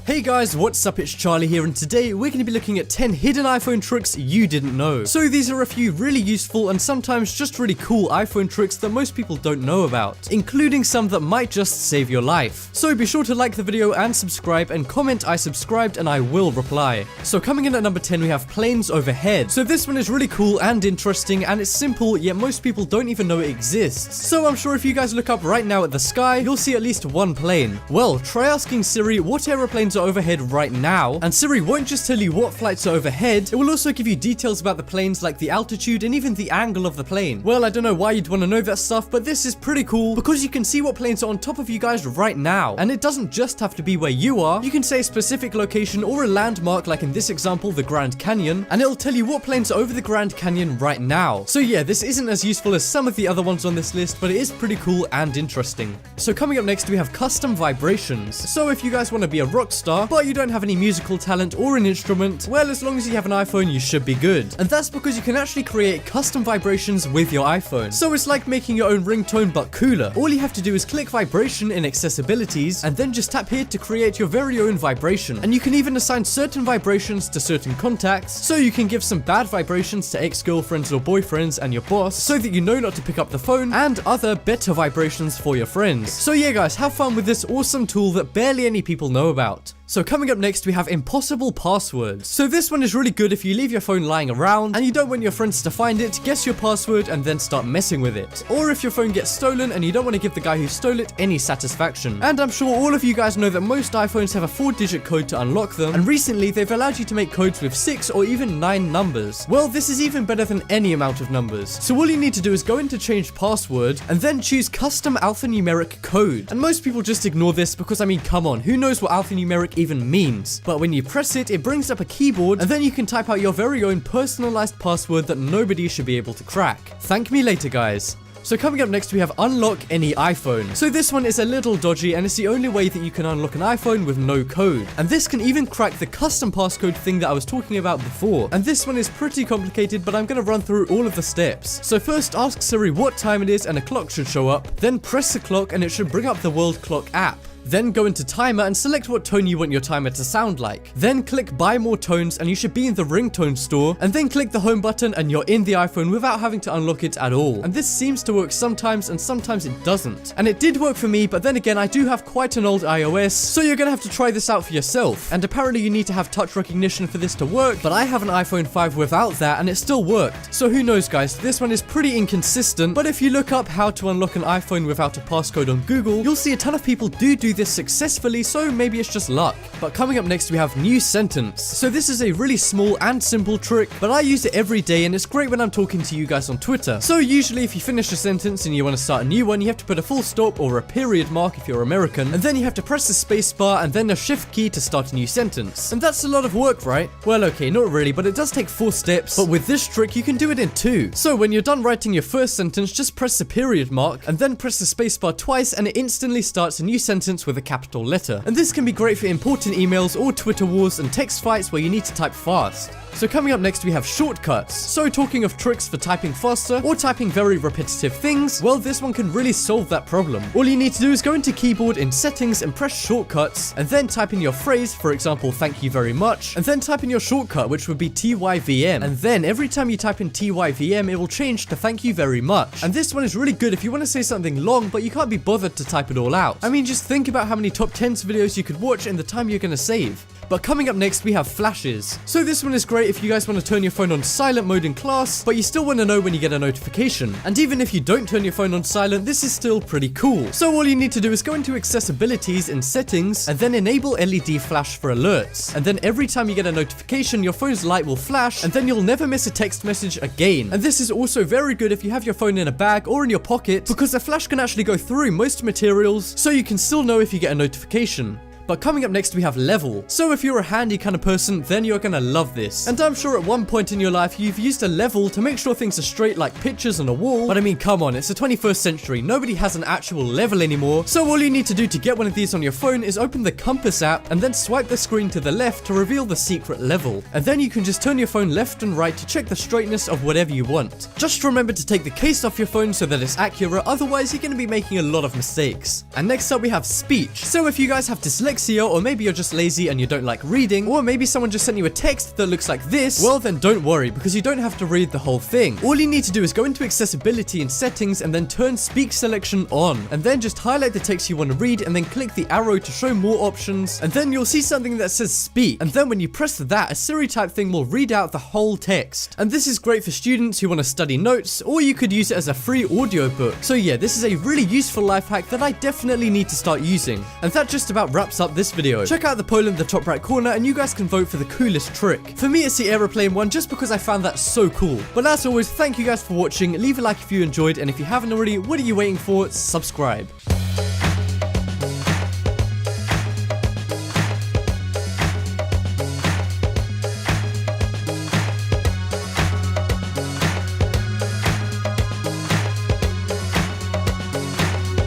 Hey guys, what's up? It's Charlie here, and today we're going to be looking at 10 hidden iPhone tricks you didn't know. So these are a few really useful and sometimes just really cool iPhone tricks that most people don't know about, including some that might just save your life. So be sure to like the video and subscribe, and comment I subscribed and I will reply. So coming in at number 10 we have planes overhead. So this one is really cool and interesting, and it's simple, yet most people don't even know it exists. So I'm sure if you guys look up right now at the sky, you'll see at least one plane. Well, try asking Siri what aeroplanes are overhead right now, and Siri won't just tell you what flights are overhead, it will also give you details about the planes like the altitude and even the angle of the plane. Well, I don't know why you'd want to know that stuff, but this is pretty cool because you can see what planes are on top of you guys right now. And it doesn't just have to be where you are, you can say a specific location or a landmark, like in this example the Grand Canyon, and it'll tell you what planes are over the Grand Canyon right now. So yeah, this isn't as useful as some of the other ones on this list, but it is pretty cool and interesting. So coming up next we have custom vibrations. So if you guys want to be a rock star, but you don't have any musical talent or an instrument, well, as long as you have an iPhone, you should be good. And that's because you can actually create custom vibrations with your iPhone. So it's like making your own ringtone but cooler. All you have to do is click vibration in accessibilities and then just tap here to create your very own vibration. And you can even assign certain vibrations to certain contacts, so you can give some bad vibrations to ex-girlfriends or boyfriends and your boss, so that you know not to pick up the phone, and other better vibrations for your friends. So yeah guys, have fun with this awesome tool that barely any people know about. So coming up next we have impossible passwords. So this one is really good if you leave your phone lying around and you don't want your friends to find it, guess your password and then start messing with it. Or if your phone gets stolen and you don't want to give the guy who stole it any satisfaction. And I'm sure all of you guys know that most iPhones have a 4-digit code to unlock them, and recently they've allowed you to make codes with 6 or even 9 numbers. Well, this is even better than any amount of numbers. So all you need to do is go into change password and then choose custom alphanumeric code. And most people just ignore this because, I mean, come on, who knows what alphanumeric even means? But when you press it, it brings up a keyboard, and then you can type out your very own personalized password that nobody should be able to crack. Thank me later, guys. So coming up next we have unlock any iPhone. So this one is a little dodgy, and it's the only way that you can unlock an iPhone with no code. And this can even crack the custom passcode thing that I was talking about before. And this one is pretty complicated, but I'm going to run through all of the steps. So first, ask Siri what time it is and a clock should show up. Then press the clock and it should bring up the world clock app. Then go into timer and select what tone you want your timer to sound like. Then click buy more tones and you should be in the ringtone store, and then click the home button and you're in the iPhone without having to unlock it at all. And this seems to work sometimes and sometimes it doesn't. And it did work for me, but then again I do have quite an old iOS, so you're gonna have to try this out for yourself. And apparently you need to have touch recognition for this to work, but I have an iPhone 5 without that and it still worked. So who knows guys, this one is pretty inconsistent, but if you look up how to unlock an iPhone without a passcode on Google, you'll see a ton of people do this successfully, so maybe it's just luck. But coming up next we have new sentence. So this is a really small and simple trick, but I use it every day and it's great when I'm talking to you guys on Twitter. So usually if you finish a sentence and you want to start a new one, you have to put a full stop or a period mark if you're American, and then you have to press the space bar and then the shift key to start a new sentence. And that's a lot of work, right? Well, okay, not really, but it does take 4 steps, but with this trick you can do it in 2. So when you're done writing your first sentence, just press the period mark and then press the space bar twice and it instantly starts a new sentence with a capital letter. And this can be great for important emails or Twitter wars and text fights where you need to type fast. So coming up next we have shortcuts. So talking of tricks for typing faster or typing very repetitive things, well, this one can really solve that problem. All you need to do is go into keyboard in settings and press shortcuts, and then type in your phrase, for example, thank you very much, and then type in your shortcut, which would be TYVM, and then every time you type in TYVM it will change to thank you very much. And this one is really good if you want to say something long but you can't be bothered to type it all out. I mean, just think about how many top 10s videos you could watch in the time you're gonna save. But coming up next we have flashes. So this one is great if you guys want to turn your phone on silent mode in class, but you still want to know when you get a notification. And even if you don't turn your phone on silent, this is still pretty cool. So all you need to do is go into accessibilities in settings and then enable LED flash for alerts. And then every time you get a notification, your phone's light will flash, and then you'll never miss a text message again. And this is also very good if you have your phone in a bag or in your pocket, because the flash can actually go through most materials, so you can still know if you get a notification. But coming up next we have level. So if you're a handy kind of person, then you're gonna love this. And I'm sure at one point in your life you've used a level to make sure things are straight like pictures on a wall, but I mean, come on, it's the 21st century, nobody has an actual level anymore. So all you need to do to get one of these on your phone is open the compass app and then swipe the screen to the left to reveal the secret level. And then you can just turn your phone left and right to check the straightness of whatever you want. Just remember to take the case off your phone so that it's accurate, otherwise you're gonna be making a lot of mistakes. And next up we have speech. So if you guys have dyslexia dyslexia, or maybe you're just lazy and you don't like reading, or maybe someone just sent you a text that looks like this, well then don't worry, because you don't have to read the whole thing. All you need to do is go into accessibility and settings and then turn speak selection on, and then just highlight the text you want to read and then click the arrow to show more options, and then you'll see something that says speak, and then when you press that, a Siri type thing will read out the whole text. And this is great for students who want to study notes, or you could use it as a free audiobook. So yeah, this is a really useful life hack that I definitely need to start using. And that just about wraps up this video. Check out the poll in the top right corner and you guys can vote for the coolest trick. For me it's the aeroplane one, just because I found that so cool. But as always, thank you guys for watching, leave a like if you enjoyed, and if you haven't already, what are you waiting for? Subscribe.